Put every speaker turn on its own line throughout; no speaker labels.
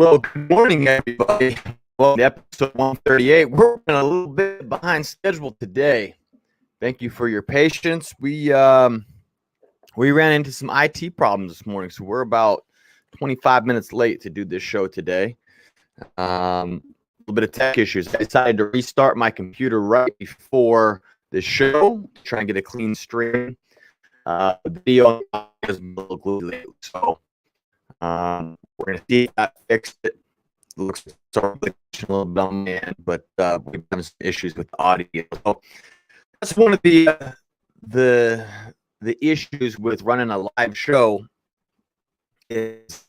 Well, good morning, everybody. Welcome to episode 138. We're running a little bit behind schedule today. Thank you for your patience. We ran into some IT problems this morning, so we're about 25 minutes late to do this show today. A little bit of tech issues. I decided to restart my computer right before the show to try and get a clean stream. The video is a little glitchy, so we're going to see if that fixed it. Looks sort of a little bit on my end, but we've had some issues with the audio. So that's one of the issues with running a live show is,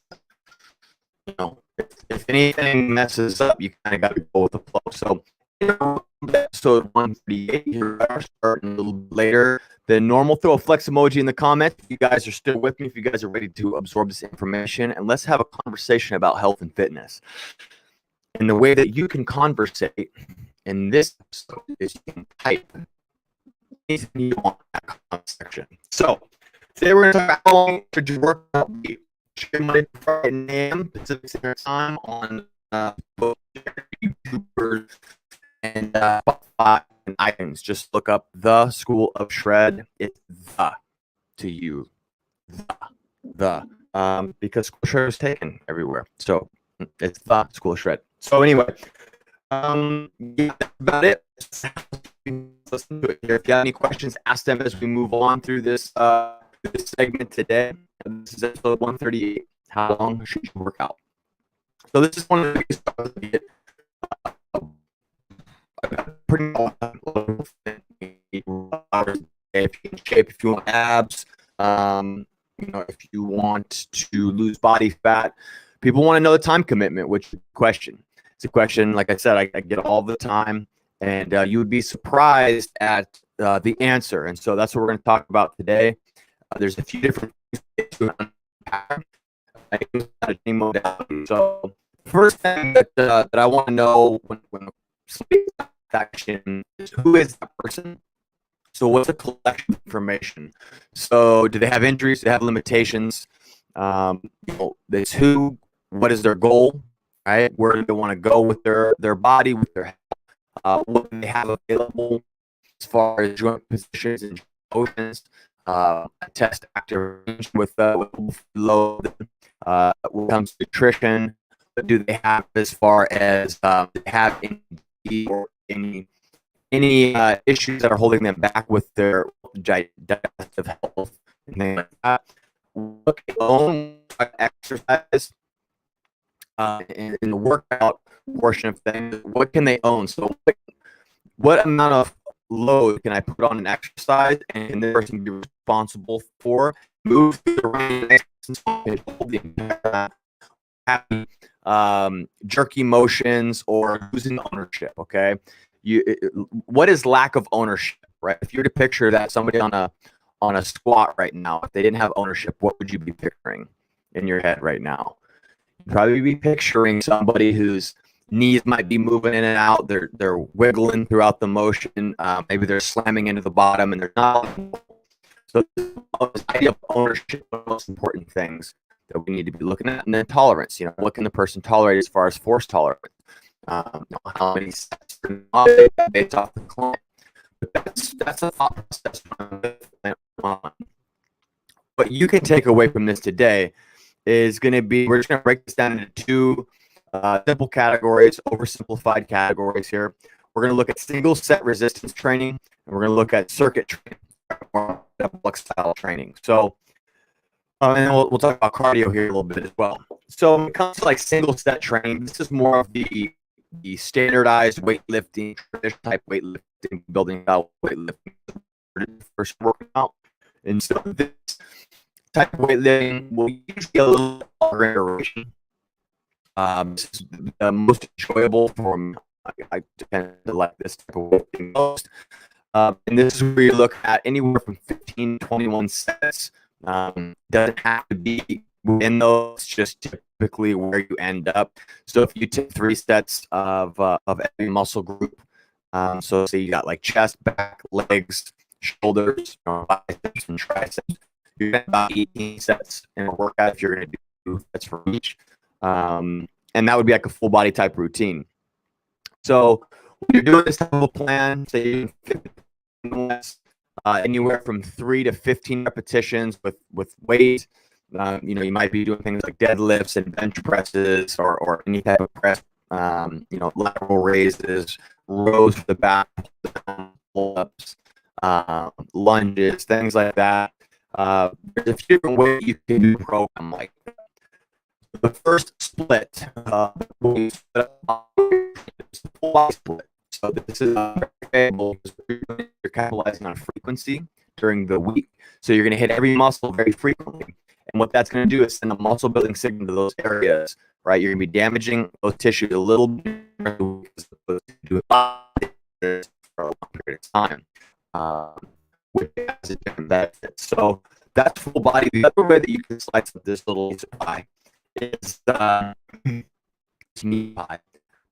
if anything messes up, you kind of got to go with the flow. So episode 138 here, starting a little bit later than normal. Throw a flex emoji in the comments if you guys are still with me, if you guys are ready to absorb this information, and let's have a conversation about health and fitness. And the way that you can conversate in this episode is you can type anything you want in that comment section. So today we're going to talk about how long should you work out be. Monday to Friday, 9 a.m. Pacific Standard Time on both YouTubers and Spotify and iTunes. Just look up the School of S.H.R.E.D. It's the to you, the because School of S.H.R.E.D. is taken everywhere. So it's the School of S.H.R.E.D. So anyway, yeah, that's about it. Listen to it here. If you have any questions, ask them as we move on through this segment today. This is episode 138. How long should you work out? So this is one of the biggest pretty much if you're in shape, if you want abs, if you want to lose body fat. People want to know the time commitment, which is a question. It's a question, like I said, I get all the time, and you would be surprised at the answer. And so that's what we're going to talk about today. There's a few different things to unpack. So first thing that I want to know when somebody's action is, who is that person? So what's the collection of information? So do they have injuries? Do they have limitations? This who, what is their goal, right? Where do they want to go with their body, with their health? What do they have available as far as joint positions and motions? Test activation with load. When it comes to nutrition, what do they have as far as they have any issues that are holding them back with their digestive health and things like that? What can they own? Exercise in the workout portion of things. What can they own? So what amount of load can I put on an exercise, and can the person be responsible for move through the range, jerky motions, or losing ownership? Okay, what is lack of ownership, right? If you were to picture that somebody on a squat right now, if they didn't have ownership, what would you be picturing in your head right now? You'd probably be picturing somebody whose knees might be moving in and out. They're wiggling throughout the motion. Maybe they're slamming into the bottom, and they're not. So this idea of ownership, one of the most important things that we need to be looking at. And then tolerance. What can the person tolerate as far as force tolerance? How many steps based off the client. But that's a thought process. What you can take away from this today is going to be, we're just going to break this down into two simple categories, oversimplified categories here. We're going to look at single set resistance training, and we're going to look at circuit training, or style training. So, and then we'll talk about cardio here a little bit as well. So when it comes to like single set training, this is more of the standardized weightlifting, traditional type weightlifting, building out weightlifting, first working out. And so this type of weightlifting will usually be a little longer duration. This is the most enjoyable form. I tend to like this type of weightlifting most. And this is where you look at anywhere from 15 to 21 sets. Doesn't have to be within those, just typically where you end up. So if you take 3 sets of every muscle group, so say you got like chest, back, legs, shoulders, biceps, and triceps, you're going to about 18 sets in a workout if you're going to do sets for each. and that would be like a full body type routine. So when you're doing this type of a plan, say anywhere from 3 to 15 repetitions with weight. You might be doing things like deadlifts and bench presses, or any type of press. Lateral raises, rows for the back, pull-ups, lunges, things like that. There's a few different ways you can do a program like that. The first split, full split. So this is available because you're capitalizing on frequency during the week. So you're going to hit every muscle very frequently. And what that's going to do is send a muscle building signal to those areas, right? You're going to be damaging those tissues a little bit for a long period of time, which has a different benefit. So that's full body. The other way that you can slice up this little piece of pie is meat pie.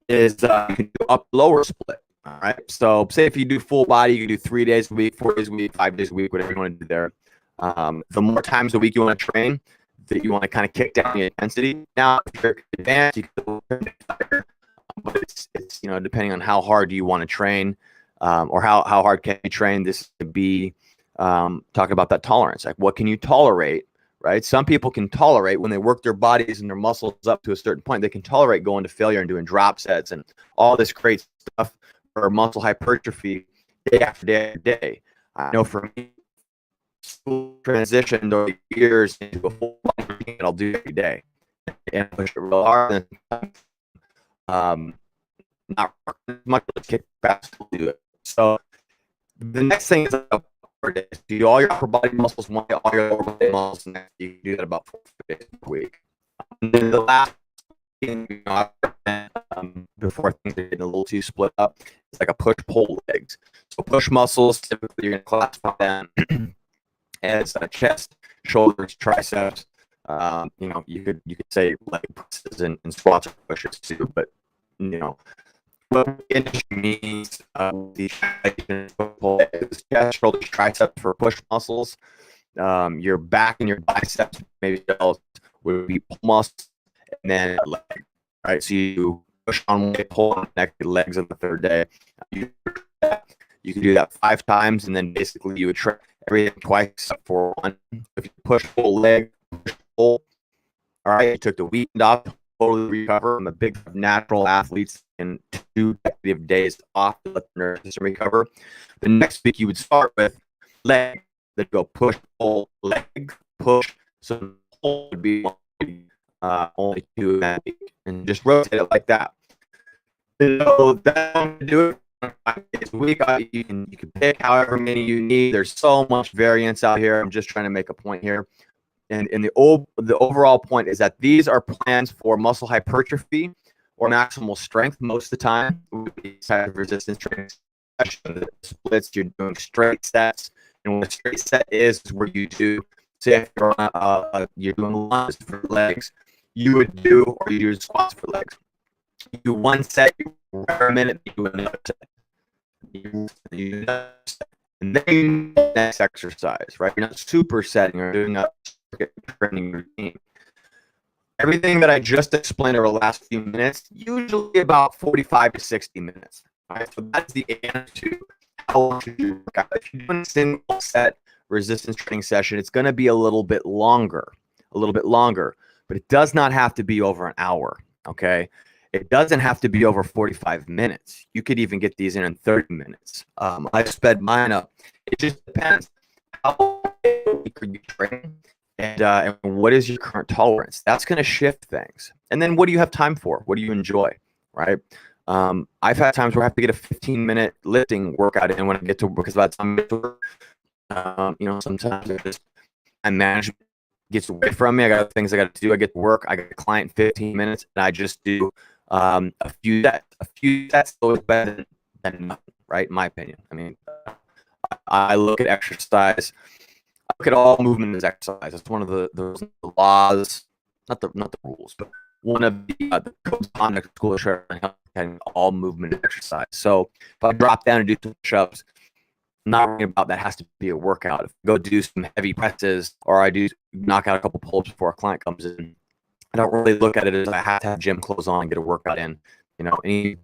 You can do up lower split. All right. So say if you do full body, you can do 3 days a week, 4 days a week, 5 days a week, whatever you want to do there. The more times a week you want to train, that you want to kind of kick down the intensity. Now, if you're advanced, you can but it's depending on how hard you want to train, or how hard can you train. This could be talking about that tolerance. Like, what can you tolerate? Right? Some people can tolerate when they work their bodies and their muscles up to a certain point. They can tolerate going to failure and doing drop sets and all this great stuff for muscle hypertrophy day after day after day. I know for me, transitioned over years into a full body routine that I'll do every day and push it real hard. Not much kick fast to do it. So the next thing is do all your upper body muscles one day, all your lower body muscles next. You can do that about 4 days a week. And then the last thing, before things are getting a little too split up, it's like a push-pull legs. So push muscles, typically you're going to classify them as chest, shoulders, triceps. You could say leg presses and squats or pushes too, but what the industry means, the chest, shoulders, triceps for push muscles. Your back and your biceps, maybe would be pull muscles, and then leg. Right, so you push on one day, pull on the next, legs on the third day. You can do that 5 times, and then basically you would try everything twice except for one. If you push, pull, leg, push, pull. All right, you took the weekend off, totally recover. I'm a big natural athletes and 2 consecutive days off to let the nervous system recover. The next week you would start with leg, then go push, pull, leg, push. So pull would be only 2 that week, and just rotate it like that. So that do it 5 days a week. You can pick however many you need. There's so much variance out here. I'm just trying to make a point here. And the overall point is that these are plans for muscle hypertrophy or maximal strength most of the time. These type of resistance training splits, you're doing straight sets. And what a straight set is where you do, say if you're doing lunges for legs, you would do, or you do squats for legs. You do one set, you for a minute, you do another set. And then you do the next exercise, right? You're not supersetting or doing a training routine. Everything that I just explained over the last few minutes, usually about 45 to 60 minutes. Right? So that's the answer to how long should you work out. If you're doing a single set resistance training session, it's going to be a little bit longer, but it does not have to be over an hour. Okay. It doesn't have to be over 45 minutes. You could even get these in 30 minutes. I've sped mine up. It just depends how long you train and what is your current tolerance. That's going to shift things. And then what do you have time for? What do you enjoy, right? I've had times where I have to get a 15-minute lifting workout in when I get to work, because by the time I get to work, sometimes management gets away from me. I got things I got to do. I get to work. I got a client in 15 minutes, and I just do a few sets. A few sets is always better than nothing, right? In my opinion. I mean, I look at exercise. I look at all movement as exercise. It's one of the laws, not the rules, but one of the codes of conduct of school of S.H.R.E.D, all movement is exercise. So if I drop down and do some push-ups, I'm not worrying about that has to be a workout. If I go do some heavy presses or I do knock out a couple pull-ups before a client comes in, I don't really look at it as I have to have gym clothes on and get a workout in, you know, any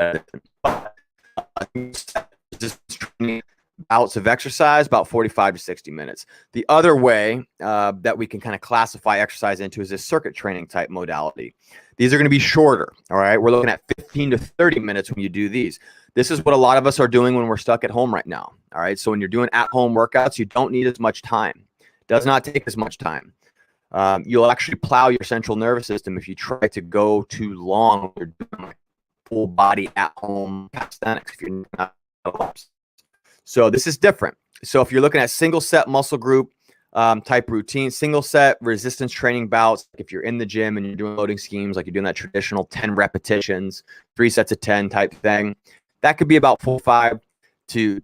resistance training bouts of exercise, about 45 to 60 minutes. The other way that we can kind of classify exercise into is this circuit training type modality. These are going to be shorter. All right. We're looking at 15 to 30 minutes when you do these. This is what a lot of us are doing when we're stuck at home right now. All right. So when you're doing at home workouts, you don't need as much time. It does not take as much time. You'll actually plow your central nervous system if you try to go too long. You're doing like full body at home calisthenics if you're not. So this is different. So if you're looking at single set muscle group type routine, single set resistance training bouts, if you're in the gym and you're doing loading schemes, like you're doing that traditional 10 repetitions, 3 sets of 10 type thing, that could be about 45 to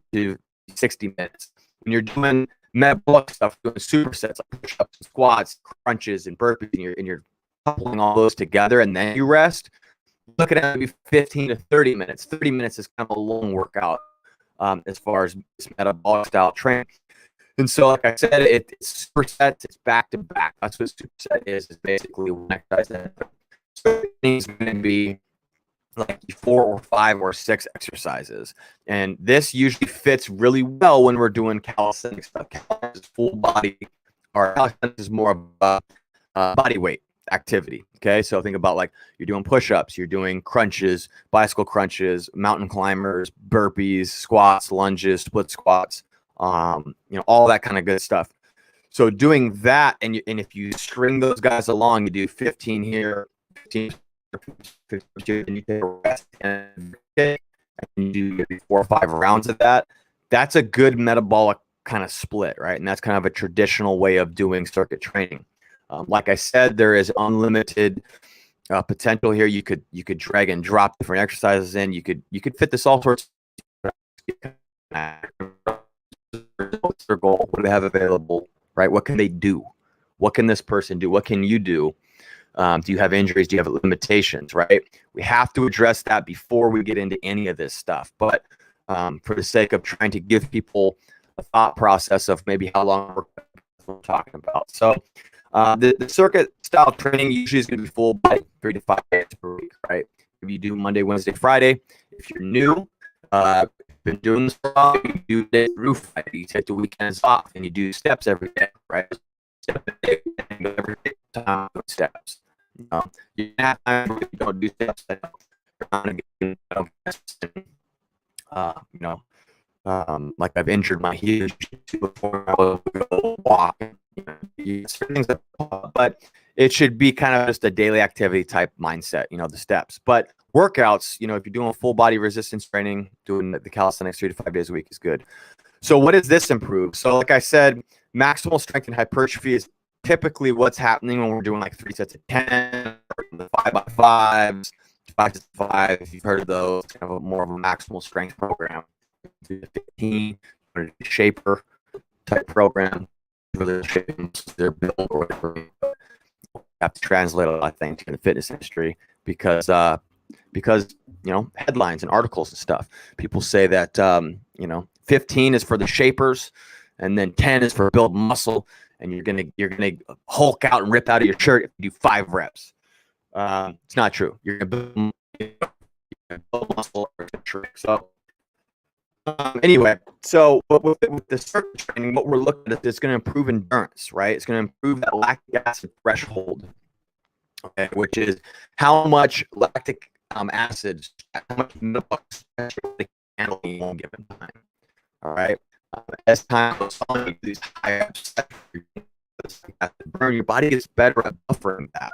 60 minutes. When you're doing metabolic stuff, doing supersets like push-ups, and squats, crunches, and burpees, and you're coupling all those together and then you rest, look at maybe 15 to 30 minutes. 30 minutes is kind of a long workout as far as metabolic style training. And so, like I said, it's supersets, it's back to back. That's what superset is basically one exercise. So it's going to be like 4 or 5 or 6 exercises. And this usually fits really well when we're doing calisthenics stuff. Calisthenics is full body, or calisthenics is more of a body weight activity. Okay, so think about like you're doing push-ups, you're doing crunches, bicycle crunches, mountain climbers, burpees, squats, lunges, split squats, you know, all that kind of good stuff. So doing that, and if you string those guys along, you do 15 here, 15, 15, and you take a rest, and you do maybe 4 or 5 rounds of that. That's a good metabolic kind of split, right? And that's kind of a traditional way of doing circuit training. Like I said, there is unlimited potential here. You could drag and drop different exercises in. You could fit this all sorts. What's their goal? What do they have available? Right? What can they do? What can this person do? What can you do? Do you have injuries? Do you have limitations? Right? We have to address that before we get into any of this stuff. But for the sake of trying to give people a thought process of maybe how long we're talking about. So the circuit style training usually is going to be full by 3 to 5 days per week, right? If you do Monday, Wednesday, Friday, if you're new, been doing this for a while, you do day through Friday. You take the weekends off and you do steps every day, right? Step a day, and go every day, time doing steps. You know, you have time where you don't do steps. You know, like I've injured my heel before I will go walk. You know, things that, but it should be kind of just a daily activity type mindset, you know, the steps. But workouts, you know, if you're doing full body resistance training, doing the calisthenics 3 to 5 days a week is good. So what does this improve? So like I said, maximal strength and hypertrophy is typically what's happening when we're doing like 3 sets of 10, or the 5x5s, 5x5. If you've heard of those, kind of more of a maximal strength program. 15, shaper type program, really shaping their build or whatever. You have to translate a lot of things in the fitness industry because you know, headlines and articles and stuff. People say that you know, 15 is for the shapers, and then 10 is for build muscle, and you're gonna Hulk out and rip out of your shirt if you do 5 reps. It's not true. You're gonna build muscle or trick. So anyway, so with the circuit training, what we're looking at is going to improve endurance, right? It's going to improve that lactic acid threshold, okay, which is how much lactic acid, how much metabolic stress they can handle in one given time. All right. As time goes on, these higher burn, your body gets better at buffering that,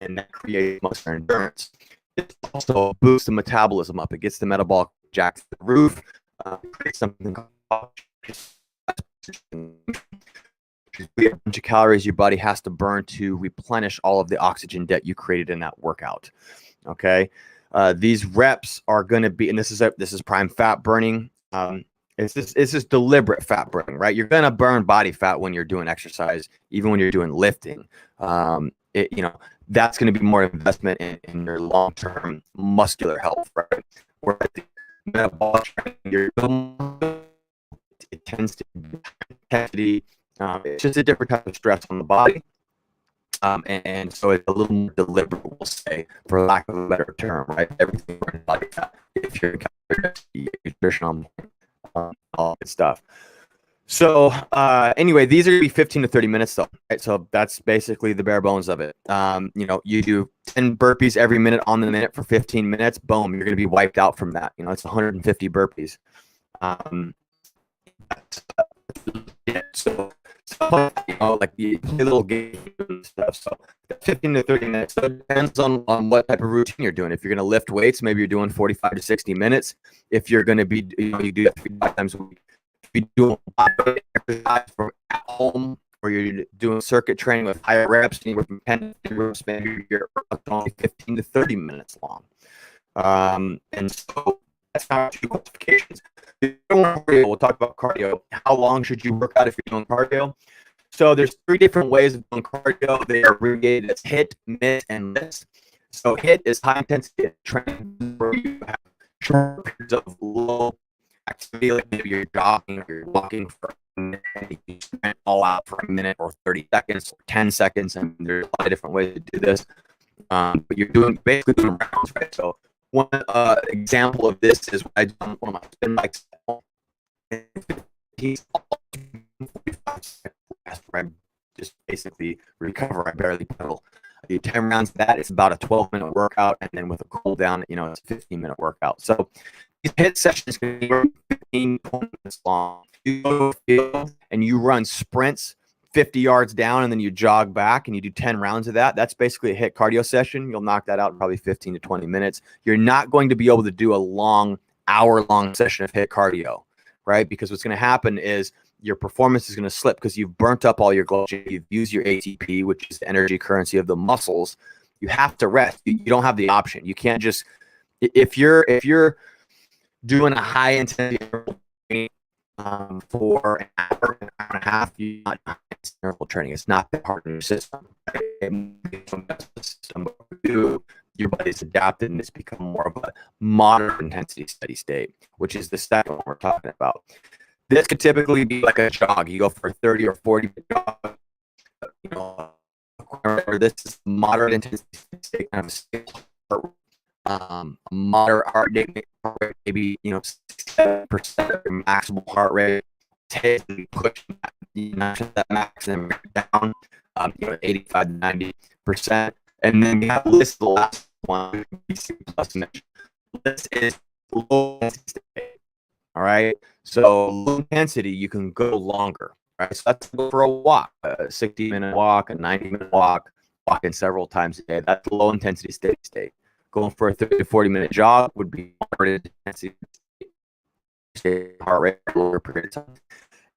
and that creates muscle endurance. It also boosts the metabolism up. It gets the metabolic jack to the roof. Create something called a bunch of calories your body has to burn to replenish all of the oxygen debt you created in that workout. Okay, these reps are going to be, and this is prime fat burning. It's this deliberate fat burning, right? You're going to burn body fat when you're doing exercise, even when you're doing lifting. You know, that's going to be more investment in your long-term muscular health, right? Where metabolic training, it tends to be intensity. It's just a different type of stress on the body. And so it's a little more deliberate, we'll say, for lack of a better term, right? Everything running body fat. If you're in nutrition, all good stuff. So anyway, these are gonna be 15 to 30 minutes though, right? So that's basically the bare bones of it. You do 10 burpees every minute on the minute for 15 minutes. Boom, you're gonna be wiped out from that. It's 150 burpees. Yeah, so like the little game and stuff. So 15 to 30 minutes. So it depends on what type of routine you're doing. If you're gonna lift weights, maybe you're doing 45 to 60 minutes. If you're gonna be, you do that 3 times a week. If you're doing exercise from at home, or you're doing circuit training with higher reps, and you're 10 reps, maybe you're only 15 to 30 minutes long. And so that's how two classifications. We'll talk about cardio. How long should you work out if you're doing cardio? So there's 3 different ways of doing cardio. They are abbreviated as HIIT, MIT, and LIST. So HIIT is high intensity training where you have short periods of low activity, like maybe you're jogging or you're walking for a minute, and you spend all out for a minute or 30 seconds or 10 seconds, and there's a lot of different ways to do this. But you're basically doing rounds, right? So one example of this is what I do on one of my spin bikes. I just basically recover. I barely pedal. I do 10 rounds of that. It's about a 12-minute workout, and then with a cool down, it's a 15-minute workout. So these HIIT sessions can be 15, 20 minutes long. You go to a field and you run sprints 50 yards down, and then you jog back and you do 10 rounds of that. That's basically a HIIT cardio session. You'll knock that out in probably 15 to 20 minutes. You're not going to be able to do a long, hour-long session of HIIT cardio, right? Because what's going to happen is your performance is going to slip because you've burnt up all your glycogen. You've used your ATP, which is the energy currency of the muscles. You have to rest. You don't have the option. You can't just, if you're doing a high intensity for an hour and a half, you're not interval training. It's not that hard in your system. Your body's adapted and it's become more of a moderate intensity steady state, which is the second one we're talking about. This could typically be like a jog. You go for a 30 or 40 jog. This is moderate intensity state, kind of moderate heart rate, maybe 67% of your maximal heart rate. Push that maximum down, 85 to 90%, and then you have list the last one. This is low intensity. All right, so low intensity, you can go longer. Right, so let's go for a walk, a 60-minute walk, a 90-minute walk, walking several times a day. That's low intensity steady state. Going for a 30 to 40-minute jog would be moderate intensity heart rate for a longer period of time.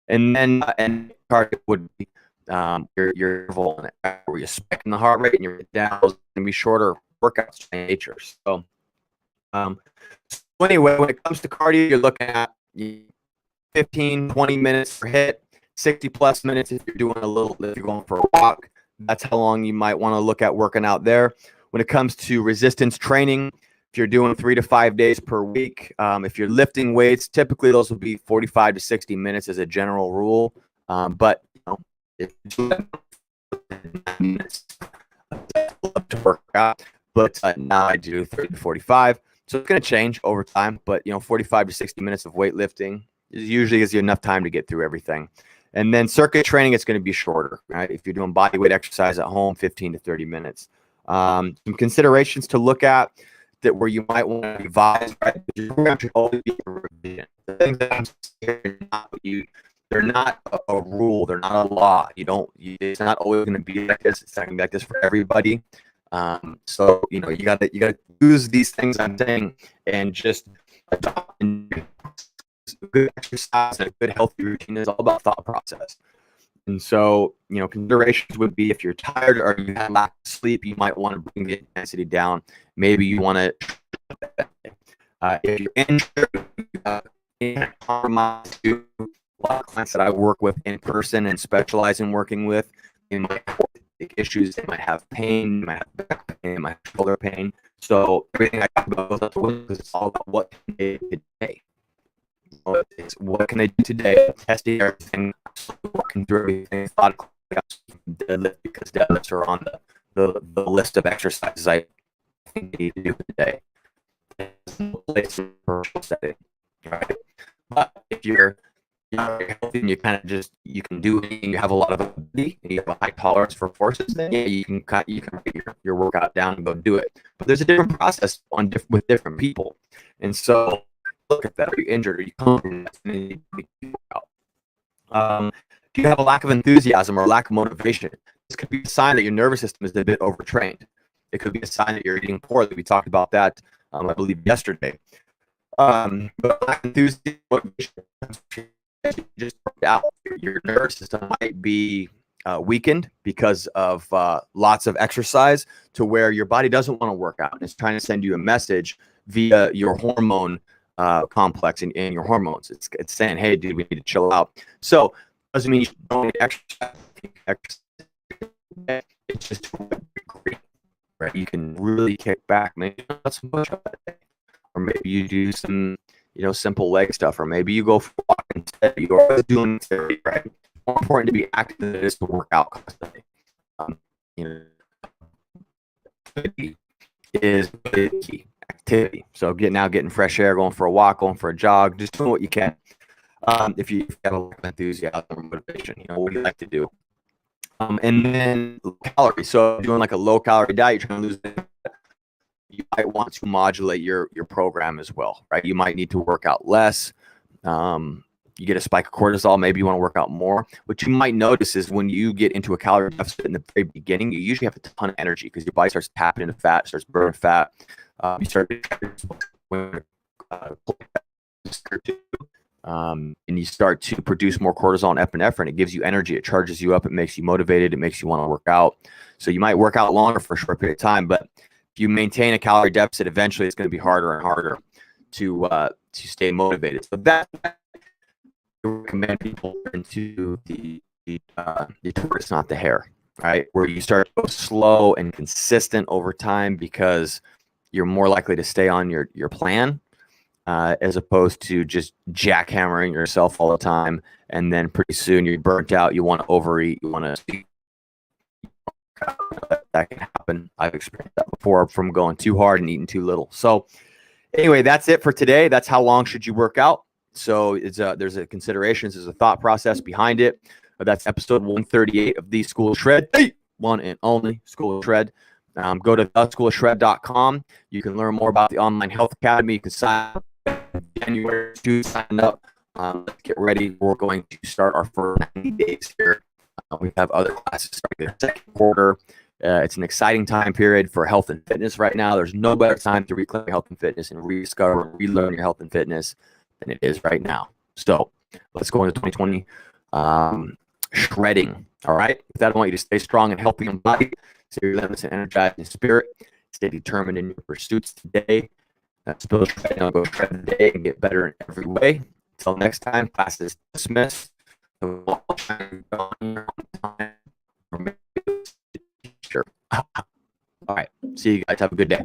And then cardio would be your interval in it, where you're spiking the heart rate and you're down. Those are going to be shorter workouts by nature. So anyway, when it comes to cardio, you're looking at 15, 20 minutes for HIIT, 60 plus minutes if you're going for a walk. That's how long you might want to look at working out there. When it comes to resistance training, if you're doing 3 to 5 days per week, if you're lifting weights, typically those will be 45 to 60 minutes as a general rule. But if you do 9 minutes, I love to work out. But now I do 30 to 45. So it's going to change over time. But 45 to 60 minutes of weightlifting usually gives you enough time to get through everything. And then circuit training, it's going to be shorter, right? If you're doing bodyweight exercise at home, 15 to 30 minutes. Some considerations to look at that where you might want to revise, right? Your program should always be a revision. The things that I'm saying, they're not a rule, they're not a law. It's not always going to be like this. It's not going to be like this for everybody. So you gotta use these things I'm saying and just adopt. Good exercise and a good healthy routine is all about thought process. And so, considerations would be if you're tired or you have lack of sleep, you might want to bring the intensity down. Maybe you want to, if you're injured, you can't compromise. A lot of clients that I work with in person and specialize in working with, they might have issues, they might have pain, they might have back pain, they might have shoulder pain. So everything I talk about goes up the window because it's all about what can they do today. What can they do today? Testing everything, working through everything, deadlift because deadlifts are on the list of exercises I think you need to do today. There's no place in a commercial setting, right? But if you're healthy and you kind of just you can do it, you have a lot of ability and you have a high tolerance for forces, then yeah, you can break your workout down and go do it. But there's a different process with different people, and so look at that. Are you injured? Are you compromised? If you have a lack of enthusiasm or lack of motivation, this could be a sign that your nervous system is a bit overtrained. It could be a sign that you're eating poorly. We talked about that, I believe, yesterday. But lack of enthusiasm, just out. Your nervous system might be weakened because of lots of exercise, to where your body doesn't want to work out. And it's trying to send you a message via your hormone complex in your hormones. It's saying, hey, dude, we need to chill out. So doesn't mean you don't exercise. It's just right. You can really kick back. Maybe not so much of that day. Or maybe you do some, simple leg stuff, or maybe you go for a walk instead. You're always doing activity, right? More important to be active than it is to work out constantly. Is key. Activity. So getting fresh air, going for a walk, going for a jog, just doing what you can. If you have a lot of enthusiasm or motivation, what do you like to do? And then calories. So doing like a low calorie diet, you're trying to lose weight, you might want to modulate your program as well, right? You might need to work out less. You get a spike of cortisol, maybe you want to work out more. What you might notice is when you get into a calorie deficit in the very beginning, you usually have a ton of energy because your body starts tapping into fat, starts burning fat. You start and you start to produce more cortisol and epinephrine. It gives you energy. It charges you up. It makes you motivated. It makes you want to work out. So you might work out longer for a short period of time, but if you maintain a calorie deficit, eventually it's going to be harder and harder to stay motivated. So that I recommend people into the tortoise, not the hare, right? Where you start to go slow and consistent over time, because you're more likely to stay on your plan, as opposed to just jackhammering yourself all the time. And then pretty soon you're burnt out. You want to overeat. You want to. That can happen. I've experienced that before from going too hard and eating too little. So anyway, that's it for today. That's how long should you work out. So there's a considerations, there's a thought process behind it. That's episode 138 of the School of S.H.R.E.D. One and only School of S.H.R.E.D. Go to theschoolofshred.com. You can learn more about the online health academy. You can sign up in January to sign up. Let's get ready. We're going to start our first 90 days here. We have other classes starting in the second quarter. It's an exciting time period for health and fitness right now. There's no better time to reclaim your health and fitness and rediscover and relearn your health and fitness than it is right now. So let's go into 2020 shredding. All right. With that, I want you to stay strong and healthy in body, stay relentless and energized in spirit, stay determined in your pursuits today. Go shred the day and get better in every way. Until next time, class is dismissed. Sure. All right. See you guys. Have a good day.